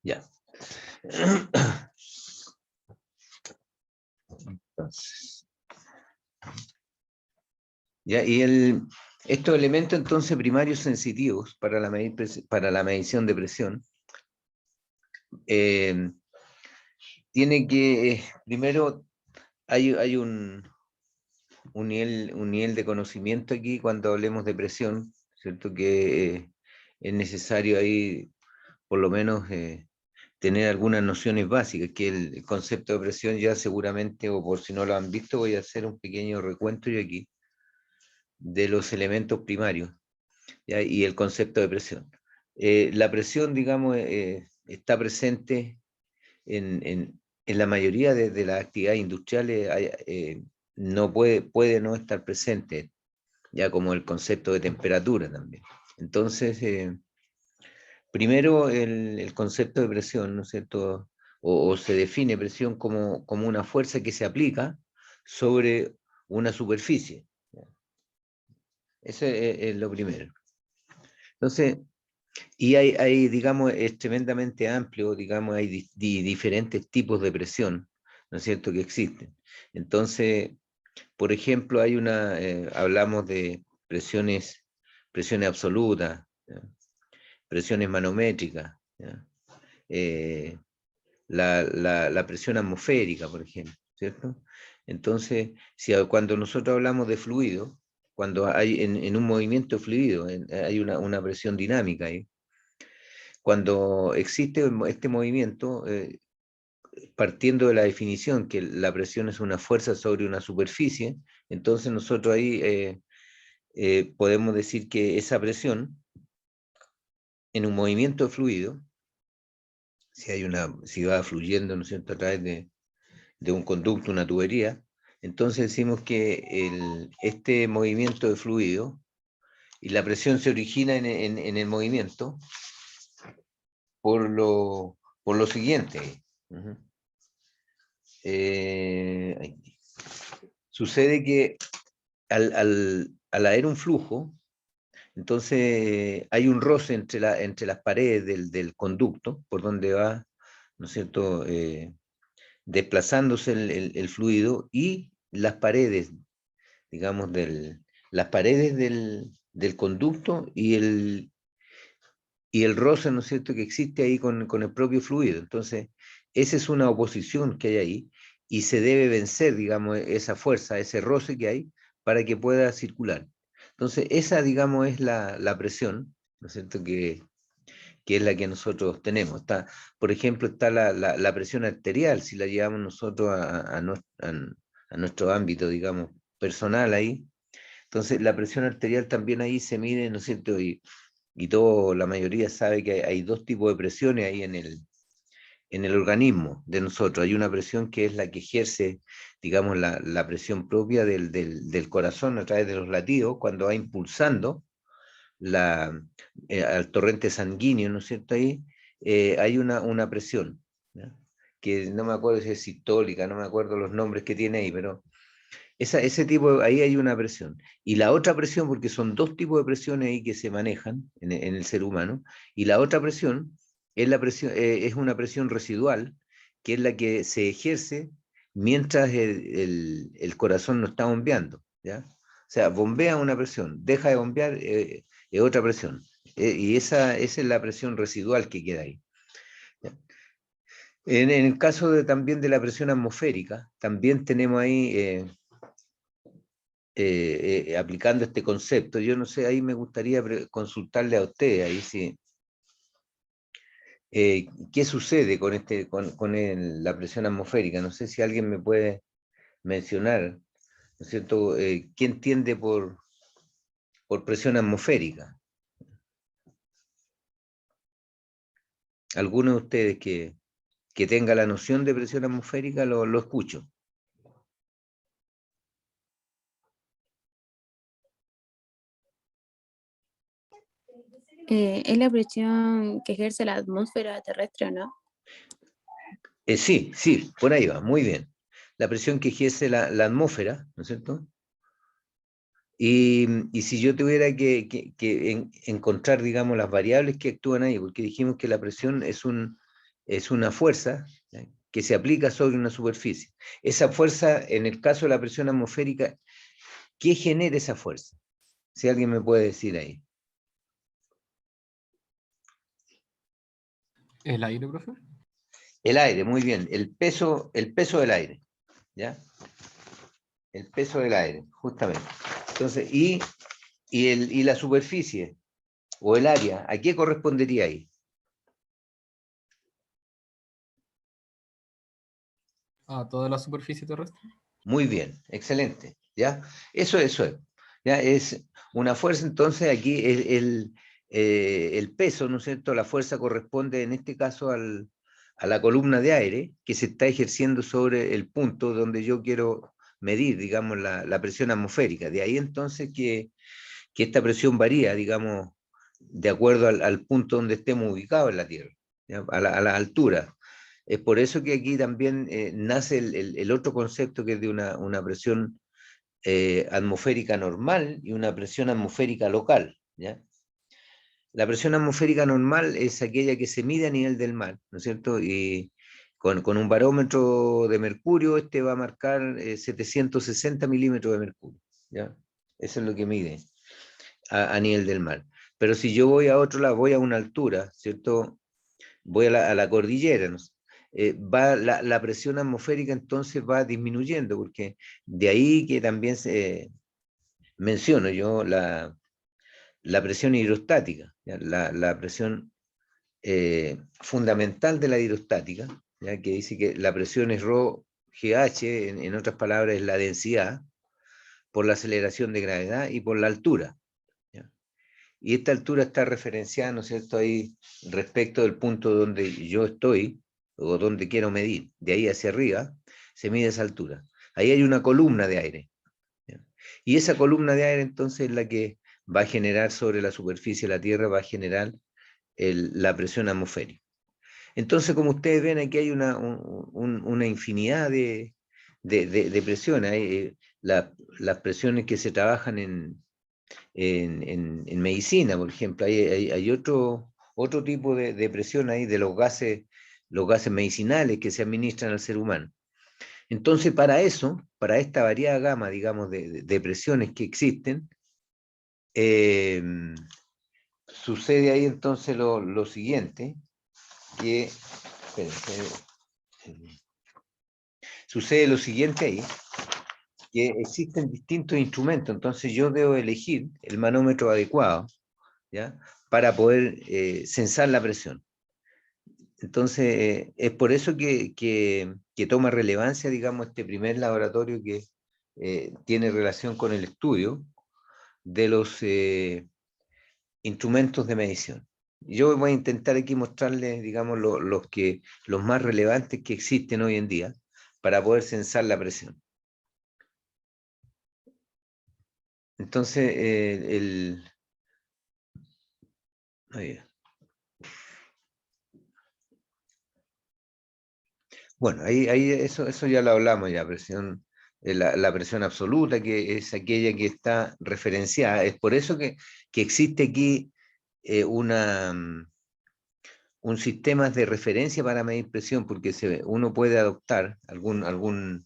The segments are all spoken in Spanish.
Ya. Entonces, ya, estos elementos entonces primarios sensitivos para para la medición de presión, tiene que, primero, hay un nivel de conocimiento aquí cuando hablemos de presión, ¿cierto? Que es necesario ahí, por lo menos, tener algunas nociones básicas, que el concepto de presión ya seguramente, o por si no lo han visto, voy a hacer un pequeño recuento yo aquí, de los elementos primarios, ¿ya? Y el concepto de presión. La presión, digamos, está presente en la mayoría de las actividades industriales, no puede no estar presente, ya como el concepto de temperatura también. Entonces, primero el concepto de presión, ¿no es cierto? O se define presión como una fuerza que se aplica sobre una superficie. Eso es lo primero. Entonces, y digamos, es tremendamente amplio, digamos, hay diferentes tipos de presión, ¿no es cierto?, que existen. Entonces, por ejemplo, hablamos de presiones absolutas, ¿ya? Presiones manométricas, ¿ya? Eh, la presión atmosférica, por ejemplo, ¿cierto? Entonces, cuando nosotros hablamos de fluido, cuando hay en un movimiento fluido, hay una presión dinámica ahí. Cuando existe este movimiento, partiendo de la definición que la presión es una fuerza sobre una superficie, entonces nosotros ahí podemos decir que esa presión en un movimiento de fluido, si va fluyendo, ¿no es cierto?, a través de un conducto, una tubería, entonces decimos que este movimiento de fluido y la presión se origina en el movimiento por lo siguiente. Uh-huh. Sucede que al haber un flujo, entonces hay un roce entre las paredes del conducto por donde va, ¿no es cierto?, desplazándose el fluido, y las paredes, digamos, las paredes del conducto y el roce, ¿no es cierto?, que existe ahí con el propio fluido. Entonces, esa es una oposición que hay ahí, y se debe vencer, digamos, esa fuerza, ese roce que hay, para que pueda circular. Entonces, esa, digamos, es la presión, ¿no es cierto?, que es la que nosotros tenemos. Por ejemplo, está la presión arterial, si la llevamos nosotros a nuestro ámbito, digamos, personal ahí. Entonces, la presión arterial también ahí se mide, ¿no es cierto? Y la mayoría sabe que hay dos tipos de presiones ahí en el organismo de nosotros. Hay una presión que es la que ejerce, digamos, la presión propia del corazón a través de los latidos, cuando va impulsando al torrente sanguíneo, ¿no es cierto? Ahí hay una presión, ¿ya? Que no me acuerdo si es sistólica, no me acuerdo los nombres que tiene ahí, pero ese tipo, ahí hay una presión. Y la otra presión, porque son dos tipos de presiones ahí que se manejan en el ser humano, y la otra presión es una presión residual, que es la que se ejerce mientras el corazón no está bombeando, ¿ya? O sea, bombea una presión, deja de bombear, es otra presión. Y esa es la presión residual que queda ahí, ¿ya? En el caso también de la presión atmosférica, también tenemos ahí aplicando este concepto. Yo no sé, ahí me gustaría consultarle a usted, ahí sí. ¿Qué sucede con la presión atmosférica? No sé si alguien me puede mencionar, ¿no es cierto? ¿Qué entiende por presión atmosférica? ¿Alguno de ustedes que tenga la noción de presión atmosférica lo escucho? Es la presión que ejerce la atmósfera terrestre, ¿no? Sí, sí, por ahí va, muy bien. La presión que ejerce la atmósfera, ¿no es cierto? Y si yo tuviera que encontrar, digamos, las variables que actúan ahí, porque dijimos que la presión es una fuerza, ¿ya?, que se aplica sobre una superficie. Esa fuerza, en el caso de la presión atmosférica, ¿qué genera esa fuerza? Si alguien me puede decir ahí. ¿El aire, profe? El aire, muy bien. El peso del aire, ¿ya? El peso del aire, justamente. Entonces, y la superficie o el área, ¿a qué correspondería ahí? A toda la superficie terrestre. Muy bien, excelente, ¿ya? Eso es, ¿ya? Es una fuerza, entonces aquí el peso, ¿no es cierto? La fuerza corresponde en este caso a la columna de aire que se está ejerciendo sobre el punto donde yo quiero medir, digamos, la presión atmosférica. De ahí entonces que esta presión varía, digamos, de acuerdo al punto donde estemos ubicados en la Tierra, ¿ya?, a la altura. Es por eso que aquí también nace el otro concepto, que es de una presión atmosférica normal y una presión atmosférica local, ¿ya? La presión atmosférica normal es aquella que se mide a nivel del mar, ¿no es cierto? Y con un barómetro de mercurio, este va a marcar 760 milímetros de mercurio, ¿ya? Eso es lo que mide a nivel del mar. Pero si yo voy a otro lado, voy a una altura, ¿cierto? Voy a la cordillera, ¿no? Va la presión atmosférica entonces va disminuyendo, porque de ahí que también menciono yo la presión hidrostática, ¿ya? La presión fundamental de la hidrostática, ¿ya?, que dice que la presión es ρ GH, en otras palabras es la densidad, por la aceleración de gravedad y por la altura, ¿ya? Y esta altura está referenciada, ¿no es cierto?, ahí respecto del punto donde yo estoy o donde quiero medir. De ahí hacia arriba se mide esa altura. Ahí hay una columna de aire, ¿ya? Y esa columna de aire entonces es la que va a generar sobre la superficie de la Tierra, va a generar la presión atmosférica. Entonces, como ustedes ven, aquí hay una infinidad de presiones. Hay las presiones que se trabajan en medicina, por ejemplo. Hay otro tipo de presión ahí de los gases medicinales que se administran al ser humano. Entonces, para eso, para esta variada gama, digamos, de presiones que existen, sucede ahí entonces lo siguiente, que, espérense, sucede lo siguiente ahí, que existen distintos instrumentos, entonces yo debo elegir el manómetro adecuado, ¿ya?, para poder censar la presión. Entonces, es por eso que toma relevancia, digamos, este primer laboratorio que tiene relación con el estudio de los instrumentos de medición. Yo voy a intentar aquí mostrarles, digamos, los más relevantes que existen hoy en día para poder censar la presión. Entonces, bueno, ahí eso ya lo hablamos ya, la presión absoluta, que es aquella que está referenciada. Es por eso que existe aquí un sistema de referencia para medir presión, porque uno puede adoptar algún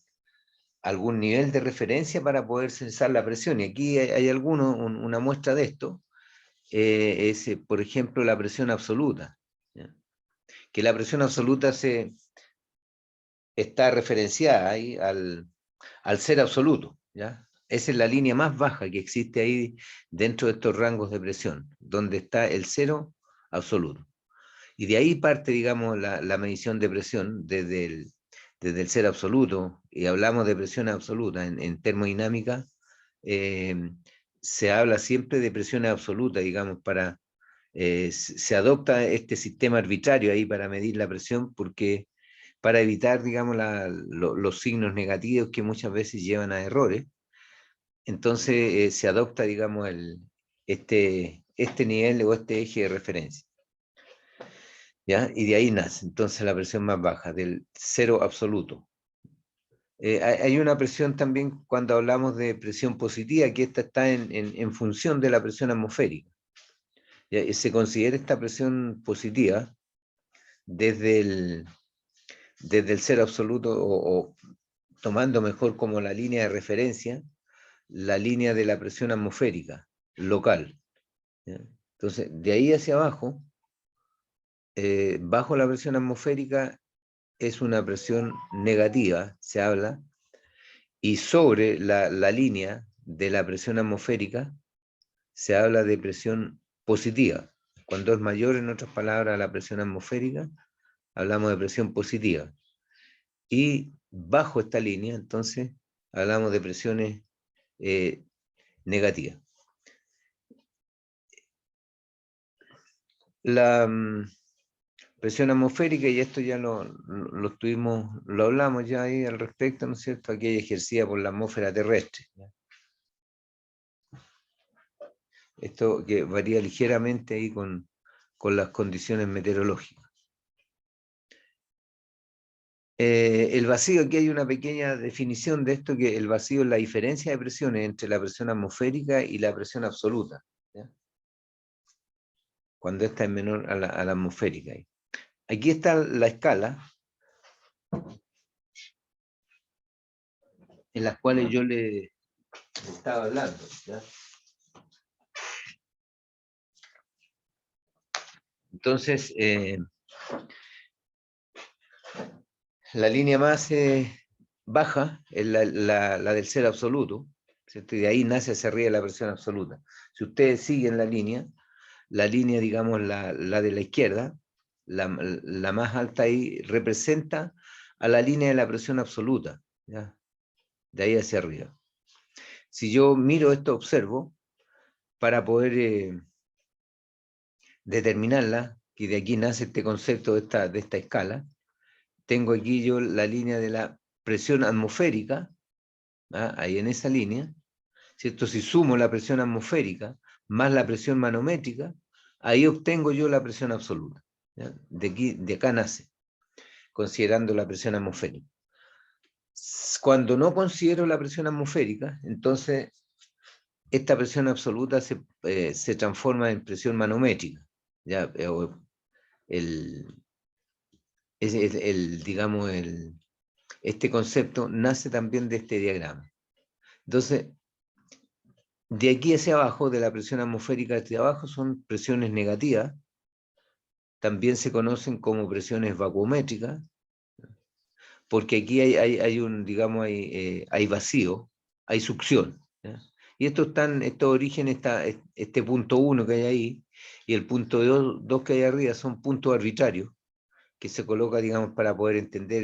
nivel de referencia para poder censar la presión. Y aquí hay una muestra de esto, es, por ejemplo, la presión absoluta, ¿ya?, que la presión absoluta está referenciada ahí al ser absoluto, ¿ya? Esa es la línea más baja que existe ahí dentro de estos rangos de presión, donde está el cero absoluto. Y de ahí parte, digamos, la medición de presión desde el ser absoluto, y hablamos de presión absoluta. En termodinámica se habla siempre de presión absoluta, digamos, se adopta este sistema arbitrario ahí para medir la presión, porque para evitar, digamos, los signos negativos que muchas veces llevan a errores. Entonces se adopta, digamos, este nivel o este eje de referencia, ¿ya? Y de ahí nace entonces la presión más baja, del cero absoluto. Hay una presión también cuando hablamos de presión positiva, que esta está en función de la presión atmosférica, ¿ya? Se considera esta presión positiva desde el cero absoluto o tomando mejor como la línea de referencia, la línea de la presión atmosférica local. ¿Ya? Entonces, de ahí hacia abajo, bajo la presión atmosférica es una presión negativa, se habla, y sobre la línea de la presión atmosférica se habla de presión positiva. Cuando es mayor, en otras palabras, la presión atmosférica, hablamos de presión positiva. Y bajo esta línea, entonces, hablamos de presiones negativas. La presión atmosférica, y esto ya lo hablamos ya ahí al respecto, ¿no es cierto? Aquí hay ejercida por la atmósfera terrestre. Esto que varía ligeramente ahí con las condiciones meteorológicas. El vacío, aquí hay una pequeña definición de esto, que el vacío es la diferencia de presiones entre la presión atmosférica y la presión absoluta, ¿ya? Cuando esta es menor a la atmosférica. Aquí está la escala en las cuales yo le estaba hablando, ¿ya? Entonces, la línea más baja es la del cero absoluto, ¿cierto? Y de ahí nace hacia arriba la presión absoluta. Si ustedes siguen la línea, digamos, la de la izquierda, la más alta ahí, representa a la línea de la presión absoluta, ¿ya? De ahí hacia arriba. Si yo miro esto, observo, para poder determinarla, y de aquí nace este concepto de esta escala, tengo aquí yo la línea de la presión atmosférica, ¿ah? Ahí en esa línea, ¿cierto? Si sumo la presión atmosférica más la presión manométrica, ahí obtengo yo la presión absoluta, ¿ya? De acá nace, considerando la presión atmosférica. Cuando no considero la presión atmosférica, entonces esta presión absoluta se transforma en presión manométrica, ¿ya? Digamos, este concepto nace también de este diagrama. Entonces, de aquí hacia abajo, de la presión atmosférica hacia abajo, son presiones negativas. También se conocen como presiones vacuométricas, porque aquí hay un, digamos, hay vacío, hay succión, ¿ya? Y estos orígenes, este punto 1 que hay ahí, y el punto 2 que hay arriba, son puntos arbitrarios, que se coloca, digamos, para poder entender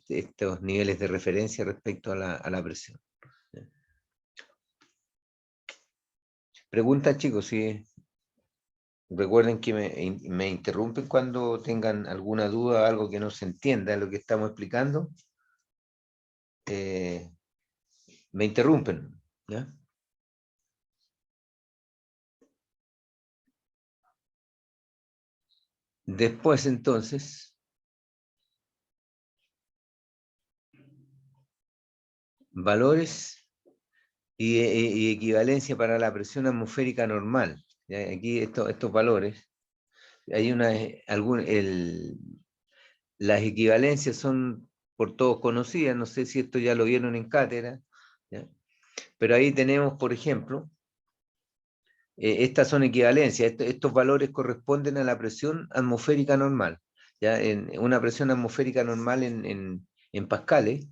estos niveles de referencia respecto a la presión. Preguntas, chicos, si recuerden que me interrumpen cuando tengan alguna duda, algo que no se entienda de lo que estamos explicando. Me interrumpen, ¿ya? Después, entonces, valores y equivalencia para la presión atmosférica normal, ¿ya? Aquí estos valores, hay las equivalencias son por todos conocidas, no sé si esto ya lo vieron en cátedra, ¿ya? Pero ahí tenemos, por ejemplo, estas son equivalencias, estos valores corresponden a la presión atmosférica normal, ¿ya? En una presión atmosférica normal en pascales,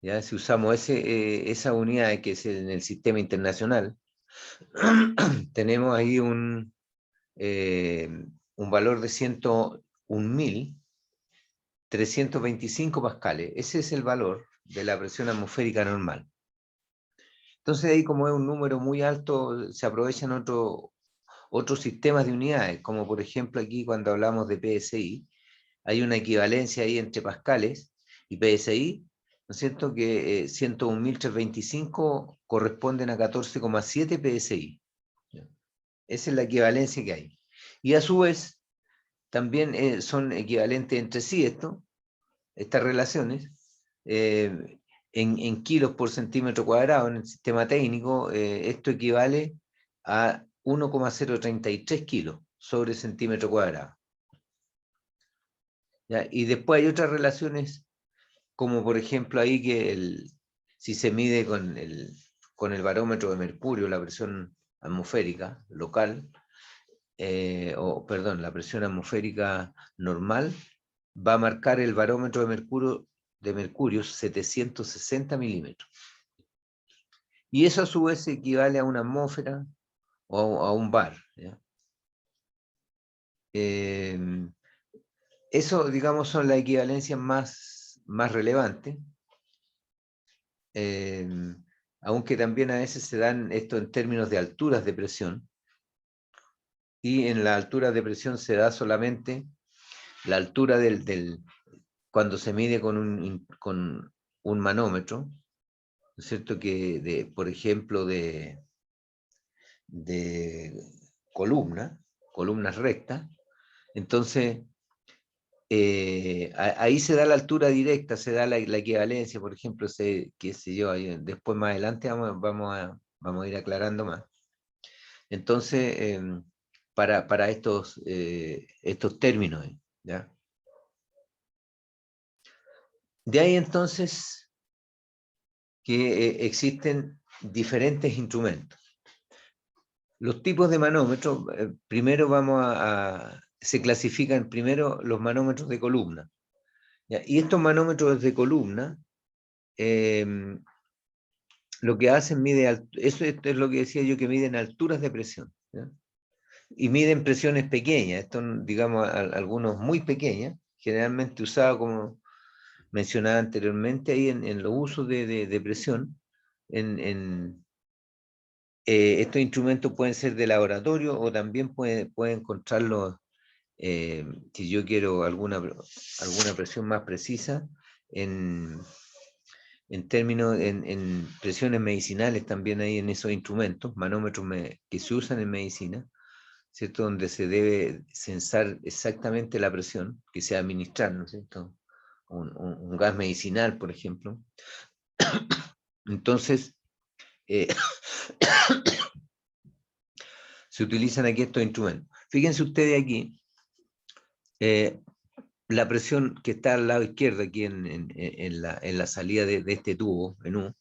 ¿ya? Si usamos esa unidad que es en el sistema internacional, tenemos ahí un valor de 101.325 pascales. Ese es el valor de la presión atmosférica normal. Entonces ahí, como es un número muy alto, se aprovechan otros sistemas de unidades, como por ejemplo aquí cuando hablamos de PSI, hay una equivalencia ahí entre pascales y PSI, ¿no es cierto? Que 101.325 corresponden a 14,7 PSI. Esa es la equivalencia que hay. Y a su vez, también son equivalentes entre sí estas relaciones, en kilos por centímetro cuadrado en el sistema técnico, esto equivale a 1,033 kilos sobre centímetro cuadrado. ¿ya? Y después hay otras relaciones, como por ejemplo ahí que si se mide con el barómetro de mercurio, la presión atmosférica local, perdón, la presión atmosférica normal, va a marcar el barómetro de mercurio 760 milímetros. Y eso a su vez equivale a una atmósfera o a un bar. ¿Ya? Eso, digamos, son las equivalencias más relevantes. Aunque también a veces se dan esto en términos de alturas de presión. Y en la altura de presión se da solamente la altura cuando se mide con un manómetro, ¿no es cierto? Que por ejemplo, de columnas rectas. Entonces, ahí se da la altura directa, se da la equivalencia, por ejemplo, qué sé yo, después más adelante vamos a ir aclarando más. Entonces, para estos términos, ¿ya? De ahí entonces que existen diferentes instrumentos. Los tipos de manómetros, primero se clasifican primero los manómetros de columna. ¿Ya? Y estos manómetros de columna, lo que hacen, esto es lo que decía yo, que miden alturas de presión. ¿Ya? Y miden presiones pequeñas, esto, digamos, algunos muy pequeñas, generalmente usados, como mencionaba anteriormente, ahí en los usos de presión. Estos instrumentos pueden ser de laboratorio o también pueden encontrarlos, si yo quiero alguna presión más precisa, en términos, en presiones medicinales también hay en esos instrumentos, manómetros que se usan en medicina, ¿cierto? Donde se debe censar exactamente la presión que se va a administrar, ¿no es cierto? Un gas medicinal, por ejemplo. Entonces, se utilizan aquí estos instrumentos. Fíjense ustedes aquí, la presión que está al lado izquierdo, aquí en la salida de este tubo, en U,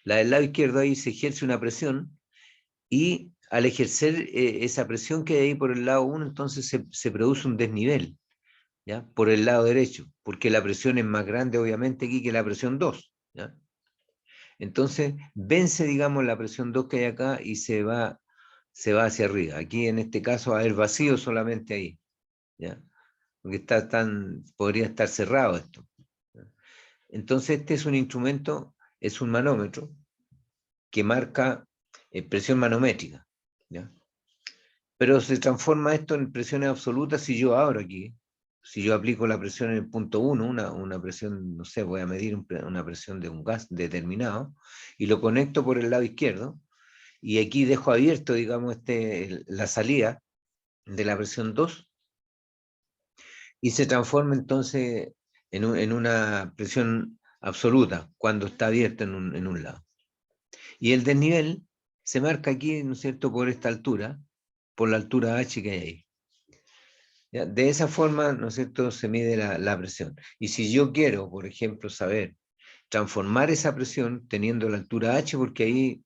la del lado izquierdo ahí se ejerce una presión, y al ejercer esa presión que hay ahí por el lado 1, entonces se produce un desnivel, ¿ya? Por el lado derecho, porque la presión es más grande obviamente aquí que la presión 2, ¿ya? Entonces vence, digamos, la presión 2 que hay acá y se va hacia arriba. Aquí en este caso va a haber vacío solamente ahí, ¿ya? Porque podría estar cerrado esto. Entonces este es un instrumento, es un manómetro que marca presión manométrica, ¿ya? Pero se transforma esto en presiones absolutas si yo abro aquí, si yo aplico la presión en el punto 1, una presión, no sé, voy a medir una presión de un gas determinado, y lo conecto por el lado izquierdo, y aquí dejo abierto, digamos, la salida de la presión 2, y se transforma entonces en una presión absoluta cuando está abierta en un lado. Y el desnivel se marca aquí, ¿no es cierto?, por esta altura, por la altura H que hay ahí. ¿Ya? De esa forma, ¿no es cierto?, se mide la presión. Y si yo quiero, por ejemplo, saber transformar esa presión teniendo la altura H, porque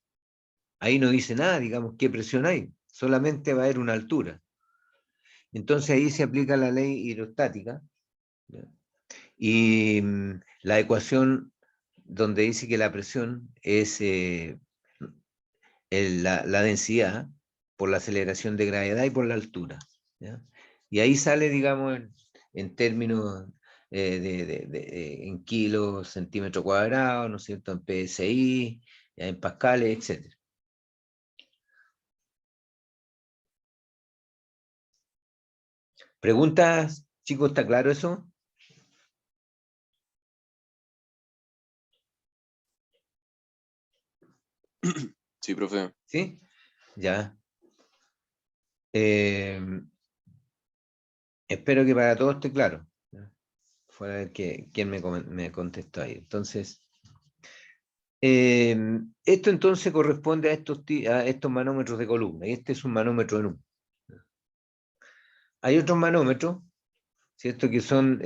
ahí no dice nada, digamos, qué presión hay, solamente va a haber una altura. Entonces ahí se aplica la ley hidrostática, ¿ya? Y la ecuación donde dice que la presión es la densidad por la aceleración de gravedad y por la altura, ¿ya? Y ahí sale, digamos, en términos en kilos, centímetro cuadrado, ¿no es cierto?, en PSI, en pascales, etc. ¿Preguntas, chicos? ¿Está claro eso? Sí, profe. ¿Sí? Ya. Espero que para todos esté claro. Fue a ver quién me contestó ahí. Entonces, esto entonces corresponde a estos manómetros de columna, y este es un manómetro en U. Hay otros manómetros ¿cierto? Que son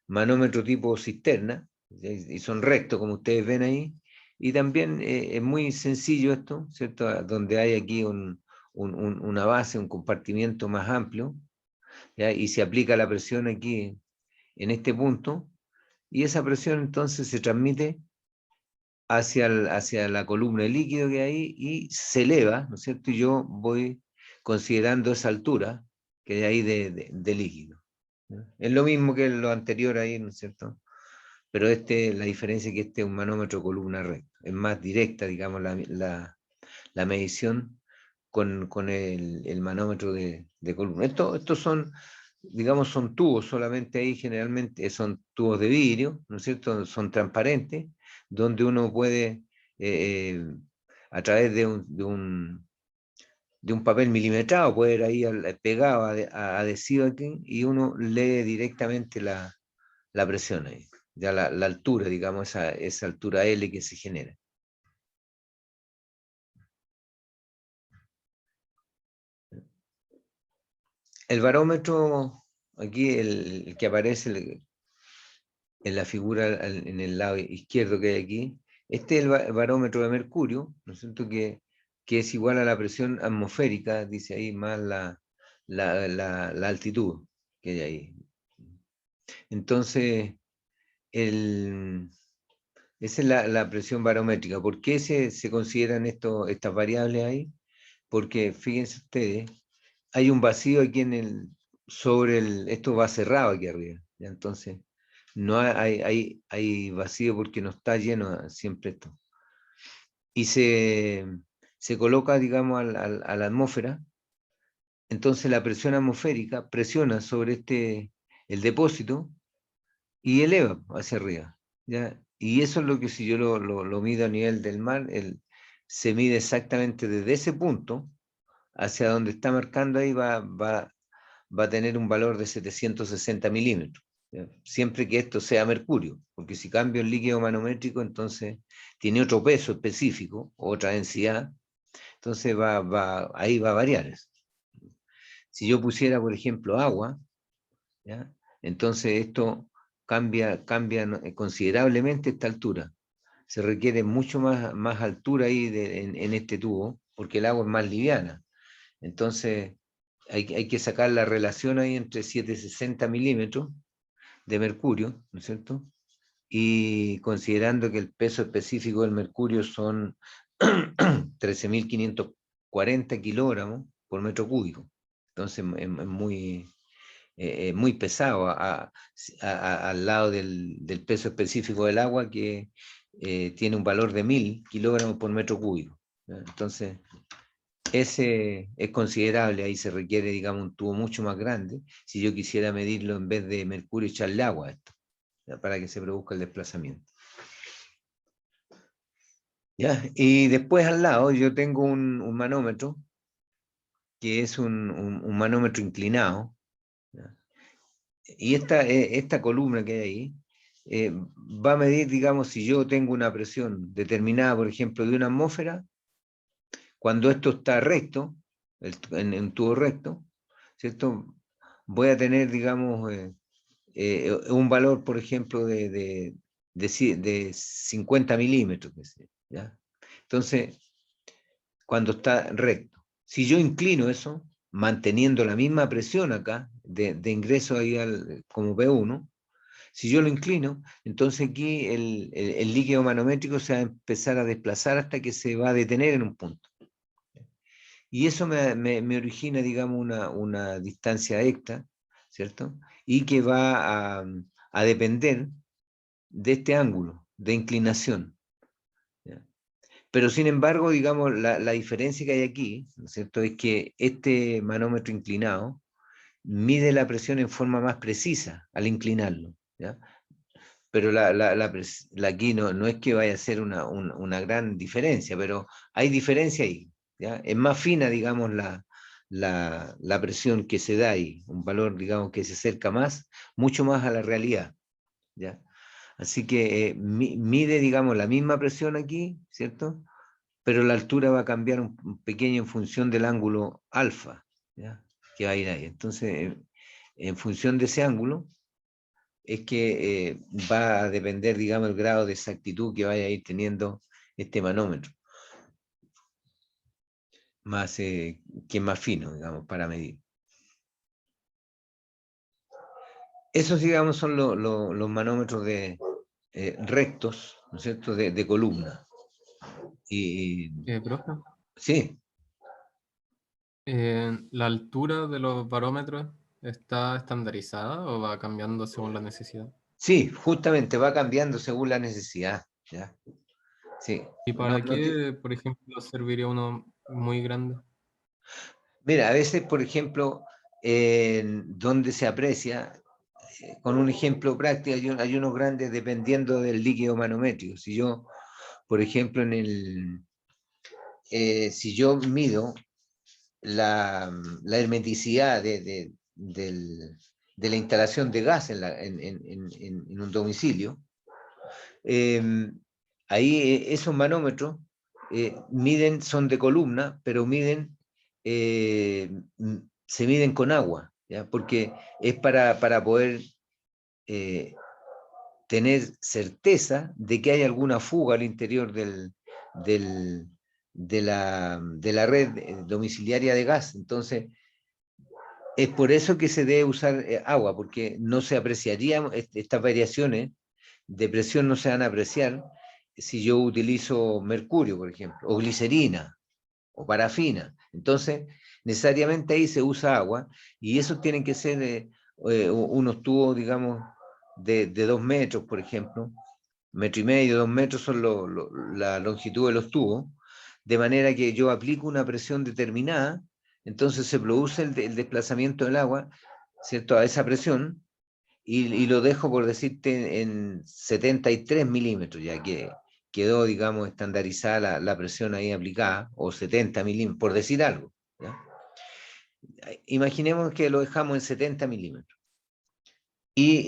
manómetro tipo cisterna, y son rectos, como ustedes ven ahí, y también es muy sencillo esto, ¿cierto? Donde hay aquí una base, un compartimiento más amplio, ¿ya? Y se aplica la presión aquí en este punto, y esa presión entonces se transmite hacia la columna de líquido que hay y se eleva, ¿no es cierto? Y yo voy considerando esa altura que hay de líquido, ¿no? Es lo mismo que lo anterior ahí, ¿no es cierto? Pero la diferencia es que este es un manómetro columna recta, es más directa, digamos, la medición con el manómetro de columna. Estos son, digamos, son tubos solamente ahí, generalmente son tubos de vidrio, ¿no es cierto? Son transparentes, donde uno puede, a través de un papel milimetrado, puede ir ahí pegado a adhesivo aquí, y uno lee directamente la presión ahí, ya la altura, digamos, esa altura L que se genera. El barómetro, aquí el que aparece en la figura en el lado izquierdo que hay aquí, este es el barómetro de mercurio, ¿no es cierto? Que es igual a la presión atmosférica, dice ahí, más la altitud que hay ahí. Entonces, esa es la presión barométrica. ¿Por qué se consideran estas variables ahí? Porque fíjense ustedes, hay un vacío aquí esto va cerrado aquí arriba, ¿ya? Entonces no hay vacío porque no está lleno siempre esto. Y se coloca, digamos, a la atmósfera, entonces la presión atmosférica presiona sobre el depósito y eleva hacia arriba, ¿ya? Y eso es lo que si yo lo mido a nivel del mar, se mide exactamente desde ese punto hacia donde está marcando ahí va a tener un valor de 760 milímetros, ¿ya? Siempre que esto sea mercurio, porque si cambio el líquido manométrico, entonces tiene otro peso específico, otra densidad, entonces ahí va a variar eso. Si yo pusiera, por ejemplo, agua, ¿ya? Entonces esto cambia considerablemente esta altura. Se requiere mucho más altura ahí en este tubo, porque el agua es más liviana. Entonces, hay que sacar la relación ahí entre 760 milímetros de mercurio, ¿no es cierto? Y considerando que el peso específico del mercurio son 13.540 kilogramos por metro cúbico. Entonces, es muy pesado al lado del peso específico del agua, que tiene un valor de 1.000 kilogramos por metro cúbico, ¿ya? Entonces, ese es considerable, ahí se requiere, digamos, un tubo mucho más grande, si yo quisiera medirlo en vez de mercurio echarle agua a esto, ¿ya? Para que se produzca el desplazamiento. ¿Ya? Y después al lado yo tengo un manómetro, que es un manómetro inclinado, ¿ya? Y esta columna que hay ahí va a medir, digamos, si yo tengo una presión determinada, por ejemplo, de una atmósfera, cuando esto está recto, en un tubo recto, ¿cierto? Voy a tener, digamos, un valor, por ejemplo, de 50 milímetros, ¿ya? Entonces, cuando está recto, si yo inclino eso, manteniendo la misma presión acá, de ingreso ahí como P1, si yo lo inclino, entonces aquí el líquido manométrico se va a empezar a desplazar hasta que se va a detener en un punto. Y eso me origina, digamos, una distancia extra, ¿cierto? Y que va a depender de este ángulo de inclinación, ¿ya? Pero sin embargo, digamos, la diferencia que hay aquí, ¿no es cierto?, es que este manómetro inclinado mide la presión en forma más precisa al inclinarlo, ¿ya? Pero aquí no es que vaya a ser una gran diferencia, pero hay diferencia ahí, ¿ya? Es más fina, digamos, la presión que se da ahí, un valor, digamos, que se acerca mucho más a la realidad, ¿ya? Así que mide, digamos, la misma presión aquí, ¿cierto? Pero la altura va a cambiar un pequeño en función del ángulo alfa, ¿ya? Que va a ir ahí. Entonces, en función de ese ángulo, es que va a depender, digamos, el grado de exactitud que vaya a ir teniendo este manómetro. Más, que es más fino, digamos, para medir. Esos, digamos, son los manómetros rectos, ¿no es cierto?, de columna. Y, Profe, sí, ¿la altura de los barómetros está estandarizada o va cambiando según la necesidad? sí, justamente va cambiando según la necesidad, ¿ya? Sí. ¿Y para qué, por ejemplo, serviría uno muy grande? Mira, a veces, por ejemplo, donde se aprecia, con un ejemplo práctico, hay unos grandes dependiendo del líquido manométrico. Si yo, por ejemplo, si yo mido la hermeticidad de la instalación de gas en un domicilio, ahí esos manómetros miden, son de columna, pero se miden con agua, ¿ya? Porque es para poder tener certeza de que hay alguna fuga al interior de la red domiciliaria de gas. Entonces, es por eso que se debe usar agua, porque no se apreciarían estas variaciones de presión, no se van a apreciar si yo utilizo mercurio, por ejemplo, o glicerina, o parafina. Entonces, necesariamente ahí se usa agua, y esos tienen que ser unos tubos, digamos, de 2 metros, por ejemplo, 1,5 metros, 2 metros son la longitud de los tubos, de manera que yo aplico una presión determinada, entonces se produce el desplazamiento del agua, ¿cierto?, a esa presión, y lo dejo, por decirte, en 73 milímetros, ya que quedó, digamos, estandarizada la presión ahí aplicada, o 70 milímetros, por decir algo, ¿ya? Imaginemos que lo dejamos en 70 milímetros. Y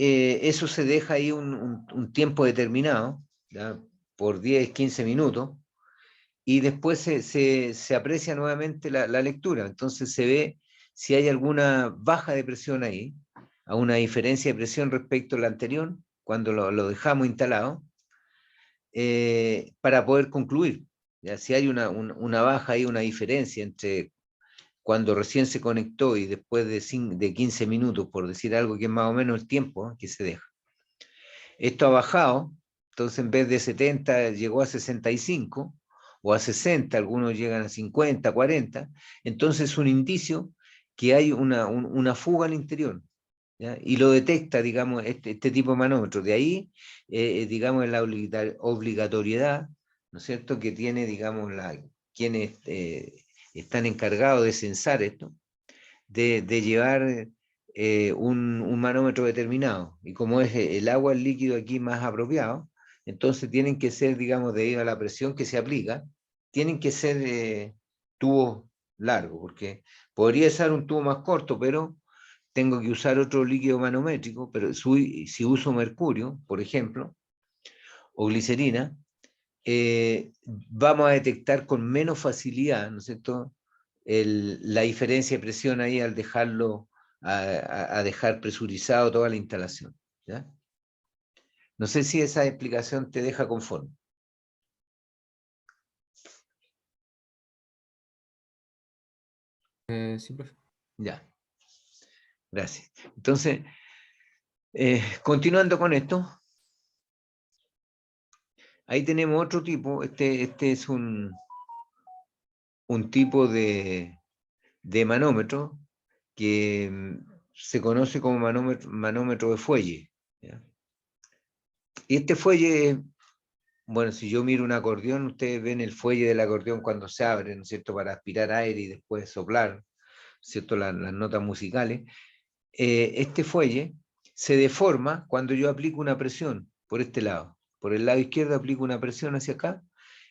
eso se deja ahí un tiempo determinado, ¿ya?, por 10, 15 minutos, y después se aprecia nuevamente la lectura. Entonces se ve si hay alguna baja de presión ahí, a una diferencia de presión respecto a la anterior, cuando lo dejamos instalado, para poder concluir. ¿Ya? Si hay una baja ahí, una diferencia entre cuando recién se conectó y después de 15 minutos, por decir algo, que es más o menos el tiempo que se deja. Esto ha bajado, entonces en vez de 70 llegó a 65 o a 60, algunos llegan a 50, 40, entonces es un indicio que hay una fuga al interior, ¿ya? Y lo detecta, digamos, este tipo de manómetro. De ahí, digamos, la obligatoriedad, ¿no es cierto?, que tiene, digamos, quienes están encargados de censar esto, de llevar un manómetro determinado. Y como es el agua, el líquido aquí más apropiado, entonces tienen que ser, digamos, debido a la presión que se aplica, tienen que ser tubos largos, porque podría ser un tubo más corto, pero tengo que usar otro líquido manométrico, pero si uso mercurio, por ejemplo, o glicerina, vamos a detectar con menos facilidad, ¿no es cierto?, la diferencia de presión ahí al dejarlo, a dejar presurizado toda la instalación, ¿ya? No sé si esa explicación te deja conforme. Sí, profe. Ya, gracias. Entonces, continuando con esto, ahí tenemos otro tipo. Este es un tipo de manómetro que se conoce como manómetro de fuelle, ¿ya? Y este fuelle, bueno, si yo miro un acordeón, ustedes ven el fuelle del acordeón cuando se abre, ¿no es cierto?, para aspirar aire y después soplar, ¿cierto?, las notas musicales. Este fuelle se deforma cuando yo aplico una presión por este lado. Por el lado izquierdo aplico una presión hacia acá,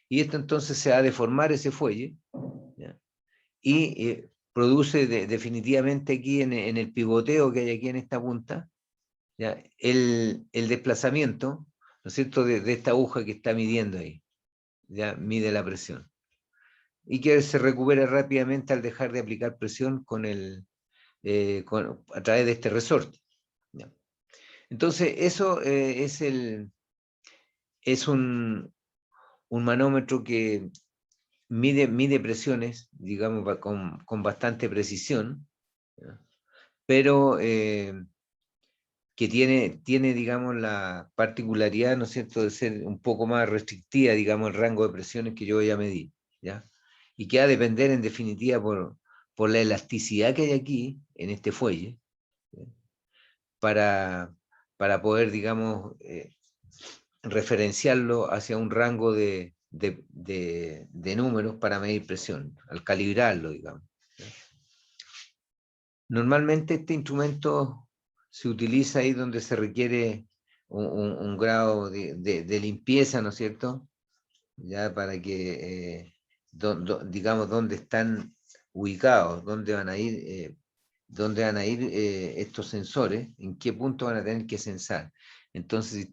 y esto entonces se va a deformar ese fuelle, ¿ya? Y produce definitivamente aquí en el pivoteo que hay aquí en esta punta, ¿ya?, el desplazamiento, ¿no es cierto?, de esta aguja que está midiendo ahí, ya mide la presión, y que se recupera rápidamente al dejar de aplicar presión con a través de este resorte. ¿Ya? Entonces, eso es un manómetro que mide presiones, digamos, con bastante precisión, ¿ya? Pero que tiene, digamos, la particularidad, ¿no es cierto?, de ser un poco más restrictiva, digamos, el rango de presiones que yo voy a medir, ¿ya? Y que va a depender, en definitiva, por la elasticidad que hay aquí, en este fuelle, ¿ya? Para poder, digamos, referenciarlo hacia un rango de números para medir presión, al calibrarlo, digamos, ¿ya? Normalmente este instrumento se utiliza ahí donde se requiere un grado de limpieza, ¿no es cierto? Ya para que, digamos, dónde están ubicados, dónde van a ir estos sensores, en qué punto van a tener que sensar. Entonces,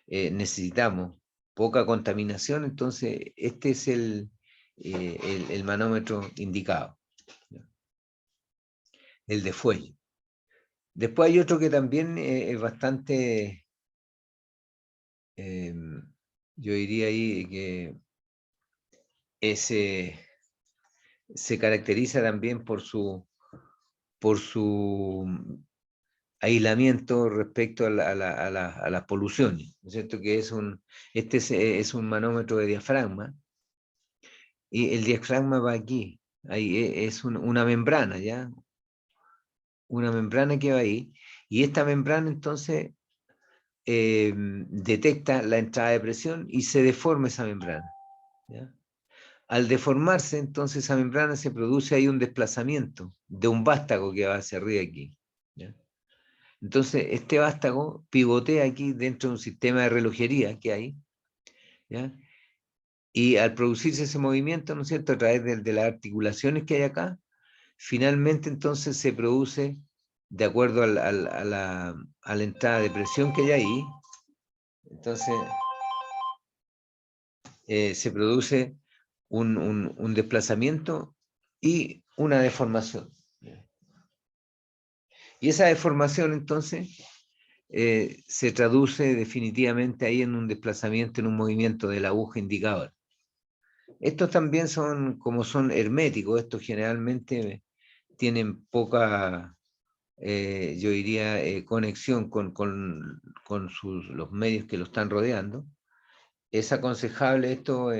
si necesitamos poca contaminación, entonces este es el manómetro indicado, el de fuelle. Después hay otro que también es bastante, yo diría ahí que se caracteriza también por su aislamiento respecto a las poluciones, ¿no es cierto? Que este es un manómetro de diafragma, y el diafragma va aquí, ahí es una membrana, ¿ya? Una membrana que va ahí, y esta membrana entonces detecta la entrada de presión y se deforma esa membrana, ¿ya? Al deformarse, entonces esa membrana se produce ahí un desplazamiento de un vástago que va hacia arriba aquí, ¿ya? Entonces este vástago pivotea aquí dentro de un sistema de relojería que hay, ¿ya? Y al producirse ese movimiento, ¿no es cierto?, a través de las articulaciones que hay acá, finalmente entonces se produce, de acuerdo a la entrada de presión que hay ahí, entonces se produce un desplazamiento y una deformación. Y esa deformación entonces se traduce definitivamente ahí en un desplazamiento, en un movimiento de la aguja indicadora. Estos también son herméticos, estos generalmente tienen poca, yo diría, conexión con los medios que lo están rodeando. Es aconsejable esto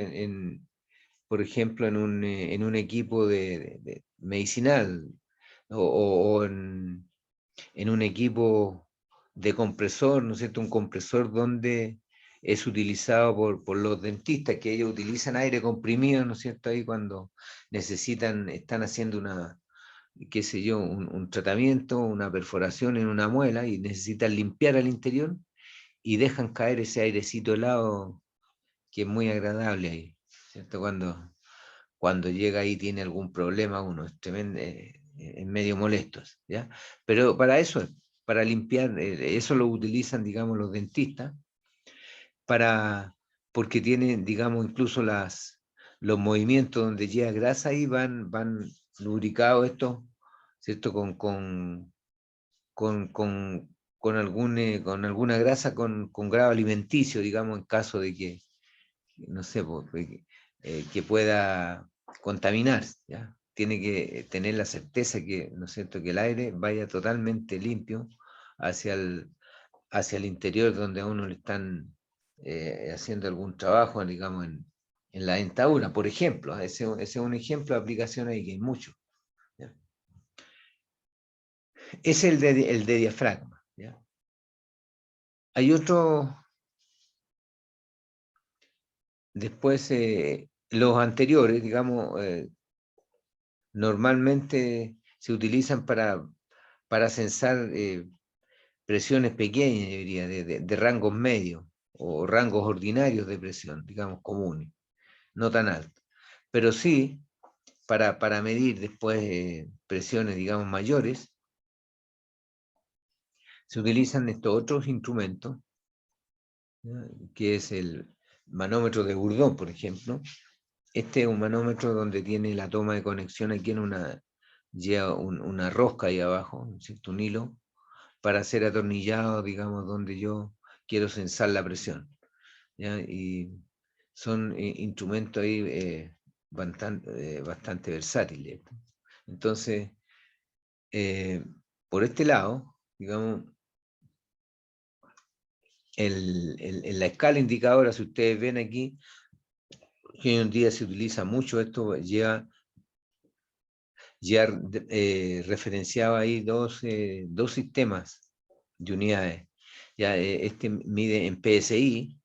por ejemplo, en un equipo de medicinal, o en un equipo de compresor, ¿no es cierto? Un compresor donde es utilizado por los dentistas, que ellos utilizan aire comprimido, ¿no es cierto? Ahí cuando están haciendo qué sé yo, un tratamiento, una perforación en una muela y necesitan limpiar al interior y dejan caer ese airecito helado que es muy agradable ahí, ¿cierto? Cuando llega ahí tiene algún problema uno, es tremendo, es medio molestos, ¿ya? Pero para limpiar, eso lo utilizan, digamos, los dentistas, porque tienen, digamos, incluso los movimientos donde llega grasa ahí van lubricados estos, ¿cierto? Con alguna grasa con grado alimenticio, digamos, en caso de que, no sé, que pueda contaminarse, ¿ya? Tiene que tener la certeza que, ¿no es cierto?, que el aire vaya totalmente limpio hacia el interior donde a uno le están haciendo algún trabajo, digamos, en la dentadura, por ejemplo. Ese es un ejemplo de aplicación ahí que hay mucho, ¿ya? Es el de diafragma, ¿ya? Hay otro, después, los anteriores, digamos, normalmente se utilizan para censar presiones pequeñas, yo diría, de rangos medios o rangos ordinarios de presión, digamos, comunes, no tan altos. Pero sí, para medir después presiones, digamos, mayores, se utilizan estos otros instrumentos, ¿ya? Que es el manómetro de Bourdon, por ejemplo. Este es un manómetro donde tiene la toma de conexión aquí en una lleva una rosca ahí abajo, ¿no es cierto? Un hilo, para ser atornillado, digamos, donde yo quiero censar la presión, ¿ya? Y son instrumentos ahí bastante versátiles. Entonces, por este lado, digamos, en la escala indicadora, si ustedes ven aquí, que hoy en día se utiliza mucho esto, ya referenciaba ahí dos sistemas de unidades. Ya, este mide en PSI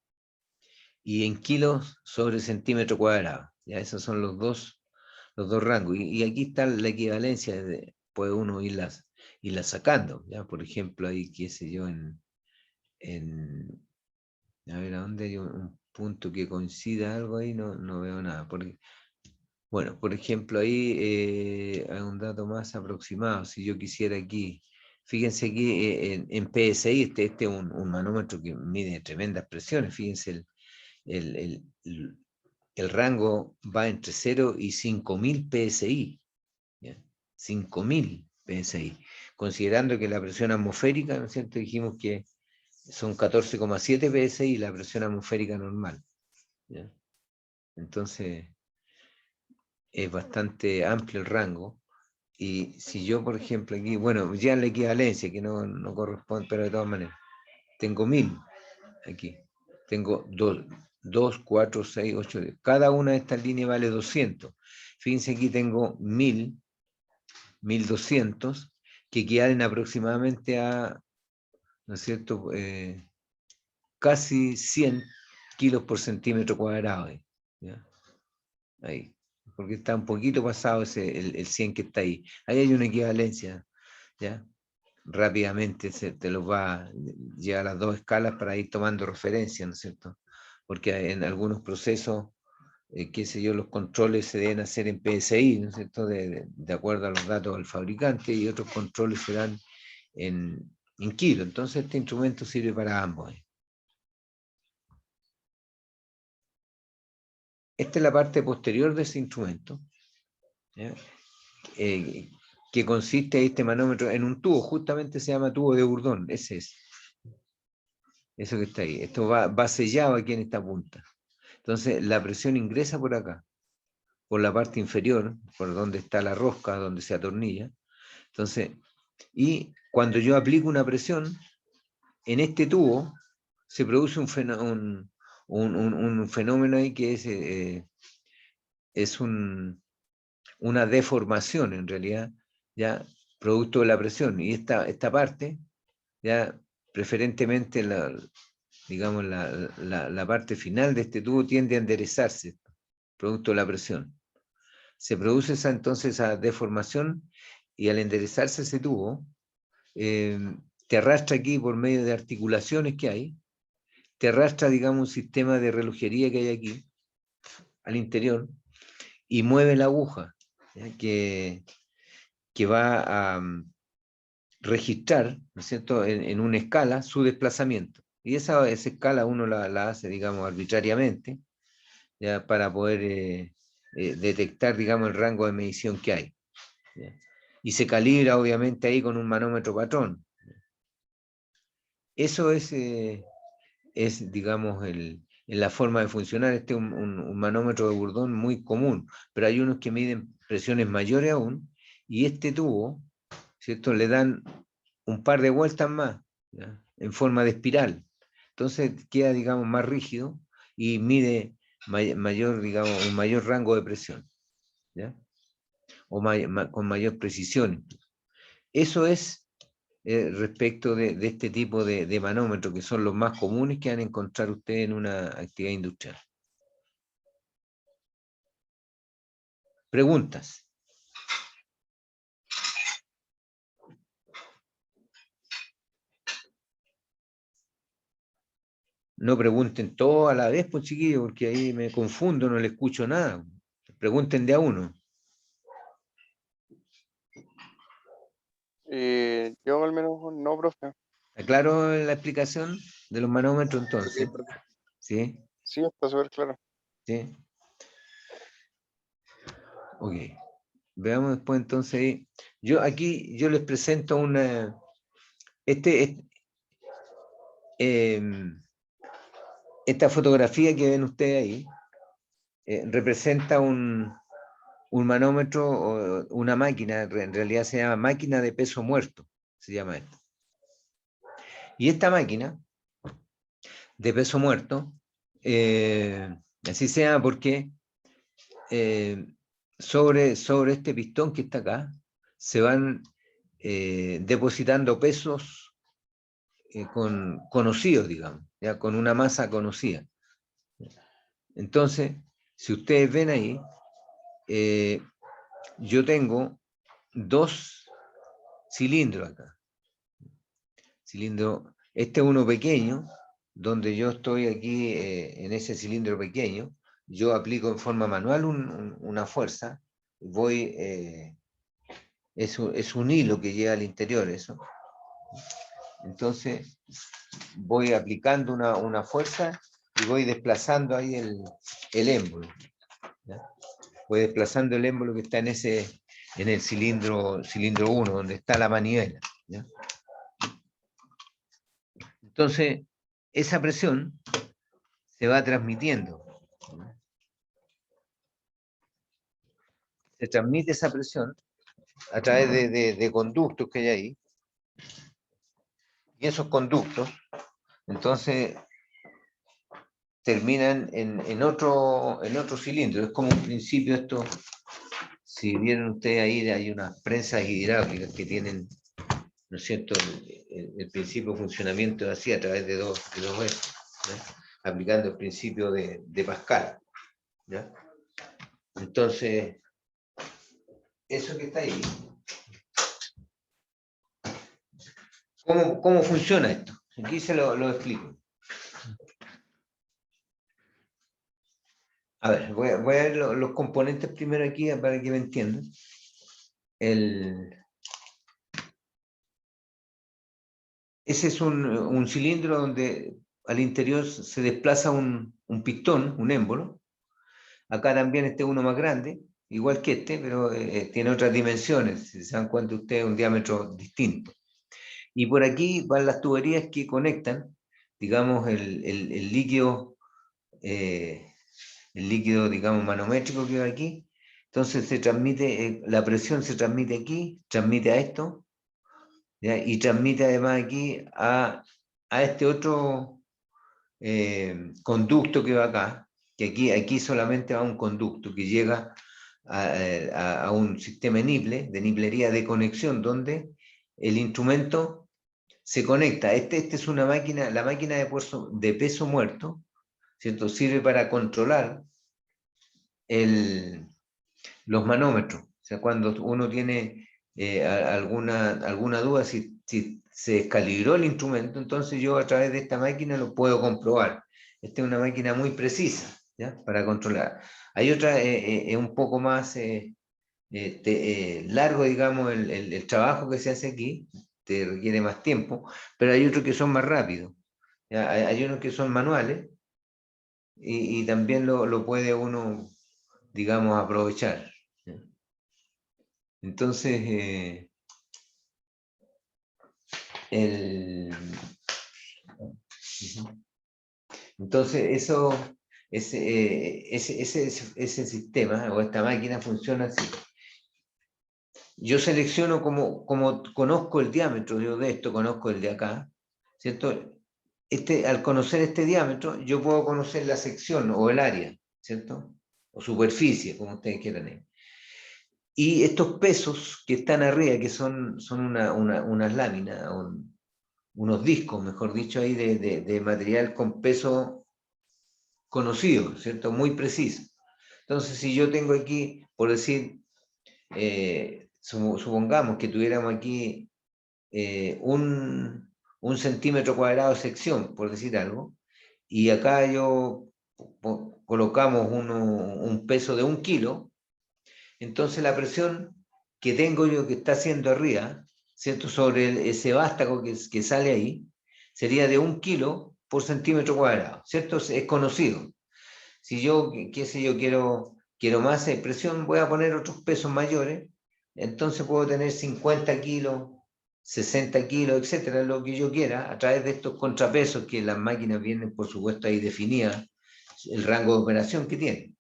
y en kilos sobre centímetro cuadrado. Ya, esos son los dos rangos. Y aquí está la equivalencia, puede uno irlas sacando. ¿Ya? Por ejemplo, ahí, qué sé yo, a ver, ¿a dónde hay un punto que coincida algo ahí? No veo nada. Bueno, por ejemplo, ahí hay un dato más aproximado. Si yo quisiera aquí, fíjense aquí en PSI, este es un manómetro que mide tremendas presiones. Fíjense, el rango va entre 0 y 5000 PSI. ¿Ya? 5000 PSI. Considerando que la presión atmosférica, ¿no es cierto? Dijimos que son 14,7 PSI la presión atmosférica normal. ¿Ya? Entonces, es bastante amplio el rango. Y si yo, por ejemplo, aquí, bueno, ya en la equivalencia, que no corresponde, pero de todas maneras, tengo 1000 aquí. Tengo 2, 4, 6, 8. Cada una de estas líneas vale 200. Fíjense, aquí tengo 1000, 1200, que equivalen aproximadamente a, ¿no es cierto?, casi 100 kilos por centímetro cuadrado. ¿Ya? Ahí, porque está un poquito pasado el 100 que está ahí. Ahí hay una equivalencia, ¿ya? Rápidamente te los va a llevar a las dos escalas para ir tomando referencia, ¿no es cierto? Porque en algunos procesos, qué sé yo, los controles se deben hacer en PSI, ¿no es cierto? De acuerdo a los datos del fabricante, y otros controles se dan en kilo. Entonces este instrumento sirve para ambos. Esta es la parte posterior de ese instrumento, ¿ya? Que consiste este manómetro en un tubo, justamente se llama tubo de Bourdon, ese es. Eso que está ahí. Esto va sellado aquí en esta punta. Entonces la presión ingresa por acá, por la parte inferior, por donde está la rosca, donde se atornilla. Entonces, y cuando yo aplico una presión, en este tubo se produce un fenómeno ahí que es una deformación en realidad, ya producto de la presión. Y esta parte, ya preferentemente digamos, la parte final de este tubo tiende a enderezarse, producto de la presión. Se produce entonces esa deformación, y al enderezarse ese tubo, te arrastra aquí por medio de articulaciones que hay, te arrastra, digamos, un sistema de relojería que hay aquí, al interior, y mueve la aguja, ¿ya? Que va a registrar, ¿no es cierto?, en una escala su desplazamiento. Y esa escala uno la hace, digamos, arbitrariamente, ya, para poder detectar, digamos, el rango de medición que hay. ¿Ya? Y se calibra, obviamente, ahí con un manómetro patrón. Eso es digamos, en la forma de funcionar. Este es un manómetro de Bourdon muy común, pero hay unos que miden presiones mayores aún, y este tubo, ¿cierto?, le dan un par de vueltas más, ¿ya?, en forma de espiral. Entonces queda, digamos, más rígido y mide mayor, digamos, un mayor rango de presión, ¿ya? O con mayor precisión. Eso es respecto de este tipo de manómetros, que son los más comunes que van a encontrar ustedes en una actividad industrial. ¿Preguntas? No pregunten todo a la vez, pues, chiquillos, porque ahí me confundo, no le escucho nada. Pregunten de a uno. Yo al menos no, profe. ¿Aclaro la explicación de los manómetros Sí, entonces? profe. ¿Sí? Sí, está súper claro. ¿Sí? Ok. Veamos después entonces. Aquí yo les presento una... esta fotografía que ven ustedes ahí representa un manómetro o una máquina, en realidad se llama máquina de peso muerto, se llama esto. Y esta máquina de peso muerto, así se llama porque sobre este pistón que está acá, se van depositando pesos conocidos, digamos, ya con una masa conocida. Entonces, si ustedes ven ahí, yo tengo 2 cilindros acá. Este es uno pequeño, donde yo estoy aquí en ese cilindro pequeño, yo aplico en forma manual una fuerza, voy, es un hilo que llega al interior, eso. Entonces, voy aplicando una fuerza y voy desplazando ahí el émbolo. ¿Ya? Voy desplazando el émbolo que está en el cilindro 1, donde está la manivela. ¿Ya? Entonces, esa presión se va transmitiendo. Se transmite esa presión a través de conductos que hay ahí. Y esos conductos, entonces, terminan en otro cilindro. Es como un principio esto, si vieron ustedes ahí, hay unas prensas hidráulicas que tienen, ¿no es cierto?, el principio de funcionamiento es así, a través de dos ejes, ¿ya? Aplicando el principio de Pascal. ¿Ya? Entonces, eso que está ahí, ¿cómo funciona esto? Aquí se lo explico. A ver, voy a ver los componentes primero aquí para que me entiendan. Ese es un cilindro donde al interior se desplaza un pistón, un émbolo. Acá también este uno más grande, igual que este, pero tiene otras dimensiones. Si se dan cuenta ustedes, un diámetro distinto. Y por aquí van las tuberías que conectan, digamos, el líquido, digamos, manométrico que va aquí. Entonces se transmite, la presión se transmite aquí, transmite a esto, ¿ya? Y transmite además aquí a este otro conducto que va acá, que aquí solamente va un conducto que llega a un sistema de niplería de conexión, donde el instrumento se conecta. Esta es una máquina, la máquina de peso muerto, ¿cierto? Sirve para controlar los manómetros. O sea, cuando uno tiene alguna duda si se descalibró el instrumento, entonces yo a través de esta máquina lo puedo comprobar. Esta es una máquina muy precisa, ¿ya? Para controlar. Hay otra, es un poco más largo, digamos, el trabajo que se hace aquí, te requiere más tiempo, pero hay otros que son más rápidos. ¿Ya? Hay unos que son manuales y también lo puede uno, digamos, aprovechar. ¿Ya? Entonces, entonces ese sistema o esta máquina funciona así. Yo selecciono como conozco el diámetro, yo de esto conozco el de acá, ¿cierto? Al conocer este diámetro, yo puedo conocer la sección o el área, ¿cierto? O superficie, como ustedes quieran. Y estos pesos que están arriba, que son unas láminas, unos discos, mejor dicho, ahí de material con peso conocido, ¿cierto? Muy preciso. Entonces, si yo tengo aquí, por decir, supongamos que tuviéramos aquí un centímetro cuadrado de sección, por decir algo, y acá colocamos un peso de 1 kilo, entonces la presión que tengo yo que está haciendo arriba, ¿cierto? Sobre ese vástago que sale ahí, sería de 1 kilo por centímetro cuadrado, ¿cierto? Es conocido. Si yo, qué sé yo, quiero más presión, voy a poner otros pesos mayores, entonces puedo tener 50 kilos, 60 kilos, etcétera, lo que yo quiera, a través de estos contrapesos que las máquinas vienen, por supuesto, ahí definidas, el rango de operación que tienen.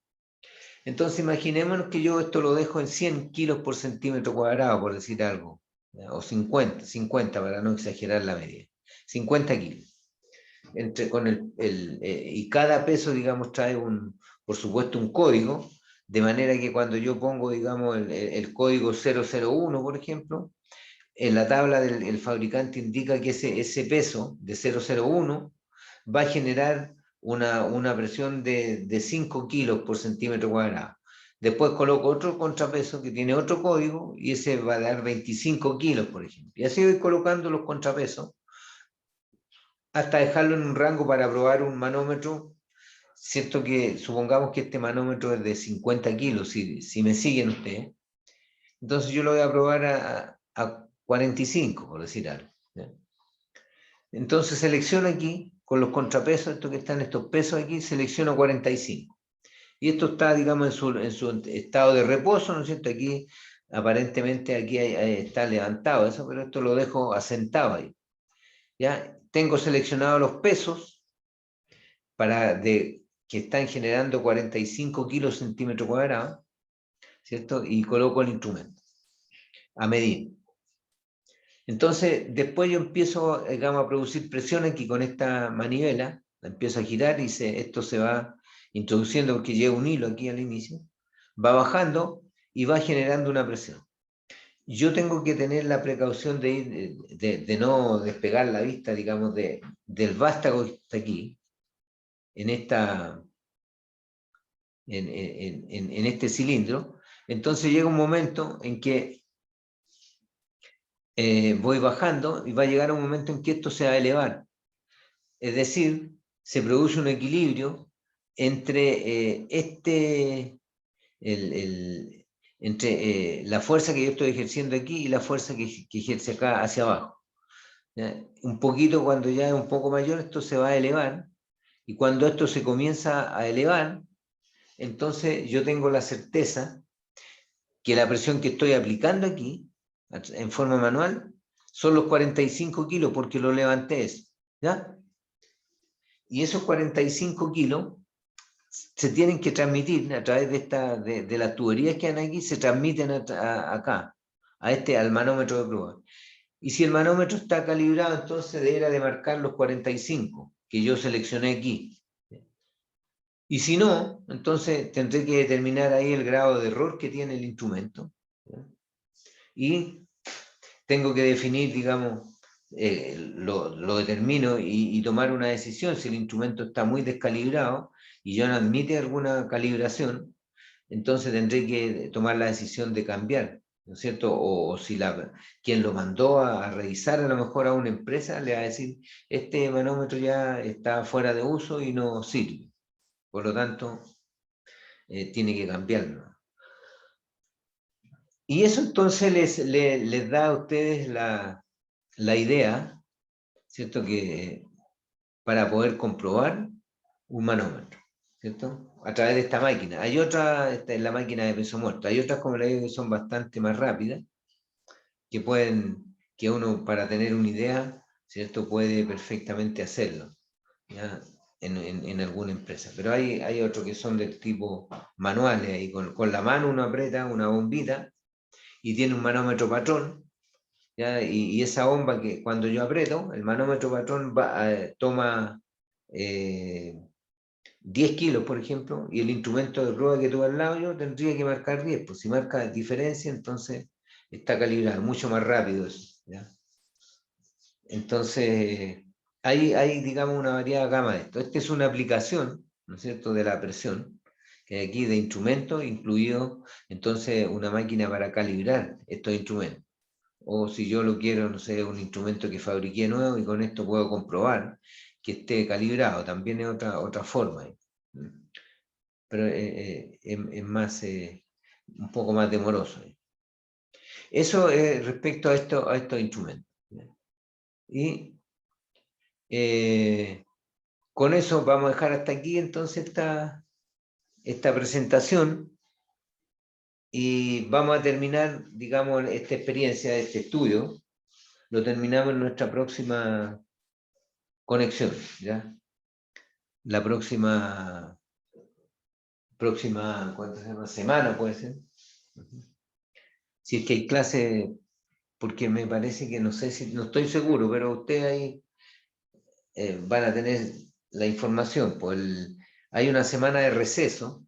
Entonces imaginémonos que yo esto lo dejo en 100 kilos por centímetro cuadrado, por decir algo, o 50 para no exagerar la media, 50 kilos. Y cada peso, digamos, trae por supuesto, un código, de manera que cuando yo pongo, digamos, el código 001, por ejemplo, en la tabla del fabricante indica que ese peso de 001 va a generar una presión de 5 kilos por centímetro cuadrado. Después coloco otro contrapeso que tiene otro código y ese va a dar 25 kilos, por ejemplo. Y así voy colocando los contrapesos hasta dejarlo en un rango para probar un manómetro. Cierto que supongamos que este manómetro es de 50 kilos, si me siguen ustedes. Entonces yo lo voy a probar a 45, por decir algo. ¿Ya? Entonces selecciono aquí, con los contrapesos, estos que están, estos pesos aquí, selecciono 45. Y esto está, digamos, en su estado de reposo, ¿no es cierto? Aquí, aparentemente, aquí está levantado eso, pero esto lo dejo asentado ahí. ¿Ya? Tengo seleccionados los pesos que están generando 45 kilos centímetro cuadrado, ¿cierto? Y coloco el instrumento a medir. Entonces, después yo empiezo, digamos, a producir presión aquí con esta manivela, la empiezo a girar y esto se va introduciendo porque lleva un hilo aquí al inicio, va bajando y va generando una presión. Yo tengo que tener la precaución de no despegar la vista, digamos, del vástago que está aquí, en este cilindro. Entonces llega un momento en que voy bajando y va a llegar un momento en que esto se va a elevar. Es decir, se produce un equilibrio entre entre la fuerza que yo estoy ejerciendo aquí y la fuerza que ejerce acá hacia abajo. ¿Ya? Un poquito, cuando ya es un poco mayor, esto se va a elevar, y cuando esto se comienza a elevar, entonces yo tengo la certeza que la presión que estoy aplicando aquí, en forma manual, son los 45 kilos, porque lo levanté eso. ¿Ya? Y esos 45 kilos se tienen que transmitir a través de las tuberías que hay aquí, se transmiten acá, al manómetro de prueba. Y si el manómetro está calibrado, entonces deberá de marcar los 45 que yo seleccioné aquí. Y si no, entonces tendré que determinar ahí el grado de error que tiene el instrumento. Y tengo que definir, digamos, lo determino y tomar una decisión. Si el instrumento está muy descalibrado y ya no admite alguna calibración, entonces tendré que tomar la decisión de cambiar, ¿no es cierto? O si quien lo mandó a revisar a lo mejor a una empresa le va a decir, este manómetro ya está fuera de uso y no sirve. Por lo tanto, tiene que cambiarlo. Y eso entonces les da a ustedes la idea, ¿cierto? Que para poder comprobar un manómetro, ¿cierto? A través de esta máquina. Hay otra, esta es la máquina de peso muerto. Hay otras, como les digo, que son bastante más rápidas, que uno, para tener una idea, ¿cierto? Puede perfectamente hacerlo, ¿ya? En alguna empresa. Pero hay otros que son del tipo manuales, y con la mano uno aprieta una bombita y tiene un manómetro patrón, ¿ya? Y esa bomba, que cuando yo aprieto, el manómetro patrón toma 10 kilos, por ejemplo, y el instrumento de prueba que tuve al lado yo tendría que marcar 10, pues si marca diferencia, entonces está calibrado, mucho más rápido eso, ¿ya? Entonces, hay, digamos, una variada gama de esto. Esta es una aplicación, ¿no es cierto?, de la presión, que hay aquí de instrumentos, incluido entonces una máquina para calibrar estos instrumentos. O si yo lo quiero, no sé, un instrumento que fabriqué nuevo y con esto puedo comprobar que esté calibrado, también es otra forma. Pero es más, un poco más demoroso. Eso respecto a estos instrumentos. Y con eso vamos a dejar hasta aquí entonces esta presentación. y vamos a terminar, digamos, esta experiencia, este estudio, lo terminamos en nuestra próxima conexión, ¿ya? La próxima, ¿cuánto se llama? Semana puede ser. Si es que hay clase, porque me parece que no sé si, no estoy seguro, pero ustedes ahí van a tener la información. Pues hay una semana de receso.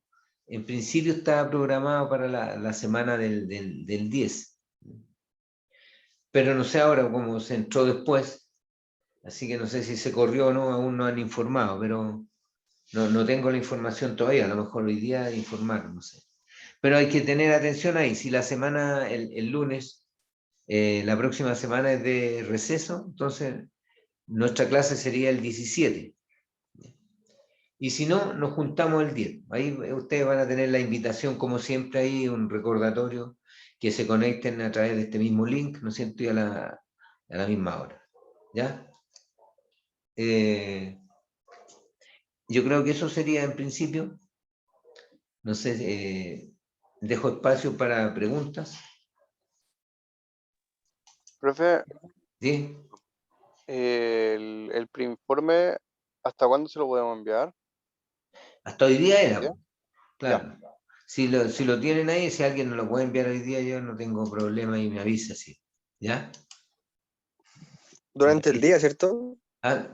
En principio estaba programado para la semana del 10. Pero no sé ahora cómo se entró después. Así que no sé si se corrió o no, aún no han informado, pero no tengo la información todavía. A lo mejor hoy día informar, no sé. Pero hay que tener atención ahí. Si la semana, el lunes, la próxima semana es de receso, entonces nuestra clase sería el 17. Y si no, nos juntamos el 10. Ahí ustedes van a tener la invitación, como siempre, ahí un recordatorio, que se conecten a través de este mismo link, ¿no es cierto? Y a la misma hora. ¿Ya? Yo creo que eso sería en principio. No sé, dejo espacio para preguntas. Profe, ¿Sí? el preinforme, ¿hasta cuándo se lo podemos enviar? Hasta hoy día era, ¿Ya? pues, Ya, claro. Si lo tienen ahí, si alguien nos lo puede enviar hoy día, yo no tengo problema y me avisa, sí. ¿Ya? Durante el día, ¿cierto? Ah,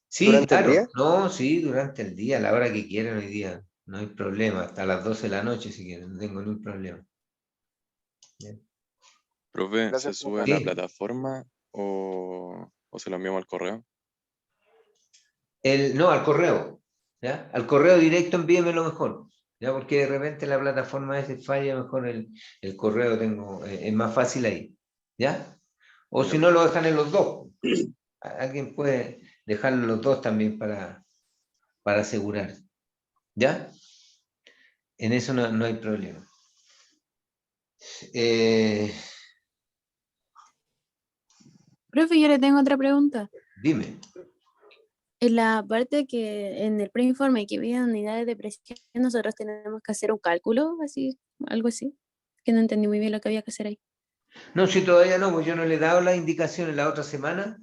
sí, Durante el claro. día. No, sí, durante el día, a la hora que quieran hoy día. No hay problema. Hasta las 12 de la noche, si quieren. No tengo ningún problema. Bien. Profe, ¿se gracias, sube a profe. la Sí. plataforma o se lo enviamos al correo? No, al correo. ¿Ya? Al correo directo envíemelo mejor. ¿Ya? Porque de repente la plataforma a veces falla, mejor el correo tengo, es más fácil ahí. ¿Ya? O si Ya. no, lo dejan en los dos. Alguien puede dejarlo en los dos también para asegurar. ¿Ya? En eso no hay problema. Eh, Profe, yo le tengo otra pregunta. Dime. En la parte que en el preinforme que viene unidades de presión, nosotros tenemos que hacer un cálculo, así, algo así, que no entendí muy bien lo que había que hacer ahí. No, si todavía no, pues yo no le he dado las indicaciones la otra semana,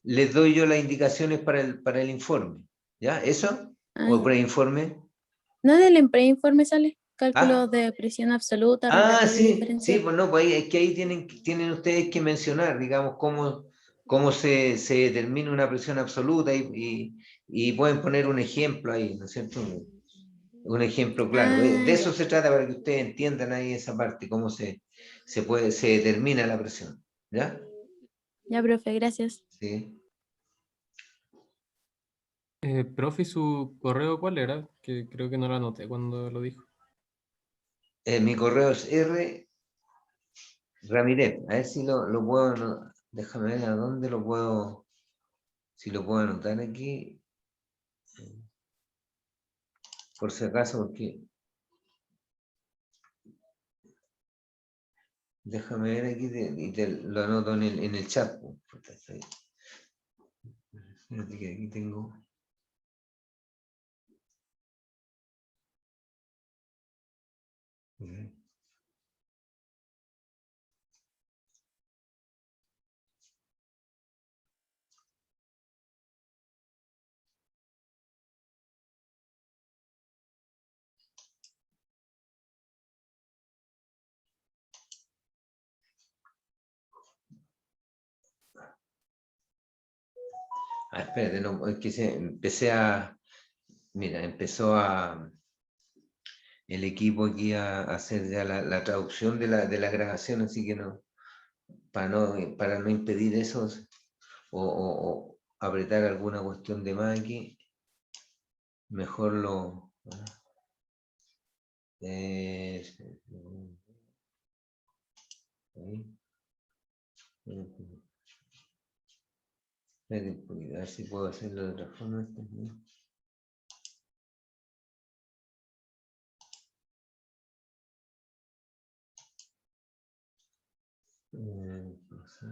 les doy yo las indicaciones para el informe. ¿Ya? ¿Eso? Ah, ¿O ya. preinforme? No, en el preinforme sale Ah, cálculos de presión absoluta, rotatorio y sí, diferencial. pues no, pues ahí, es que ahí tienen ustedes que mencionar, digamos, cómo se determina una presión absoluta y pueden poner un ejemplo ahí, ¿no es cierto? Un ejemplo claro. De Ah, eso ya. se trata para que ustedes entiendan ahí esa parte, cómo se determina la presión. ¿Ya? Ya, profe, gracias. Sí. Profe, ¿y su correo cuál era? Que creo que no lo anoté cuando lo dijo. Mi correo es R. Ramírez. A ver si lo puedo. Déjame ver a dónde lo puedo. Si lo puedo anotar aquí. Por si acaso, porque. Déjame ver aquí y te lo anoto en el chat. Pues. Puta, Espérate que aquí tengo. Ujú. Espérate, no, es que empecé a. Mira, empezó el equipo aquí a hacer ya la traducción de la grabación, así que no, para no impedir eso o apretar alguna cuestión de más aquí, mejor lo. Eh, ahí, espérate un poquito, a ver si puedo hacerlo de otra forma. No sé.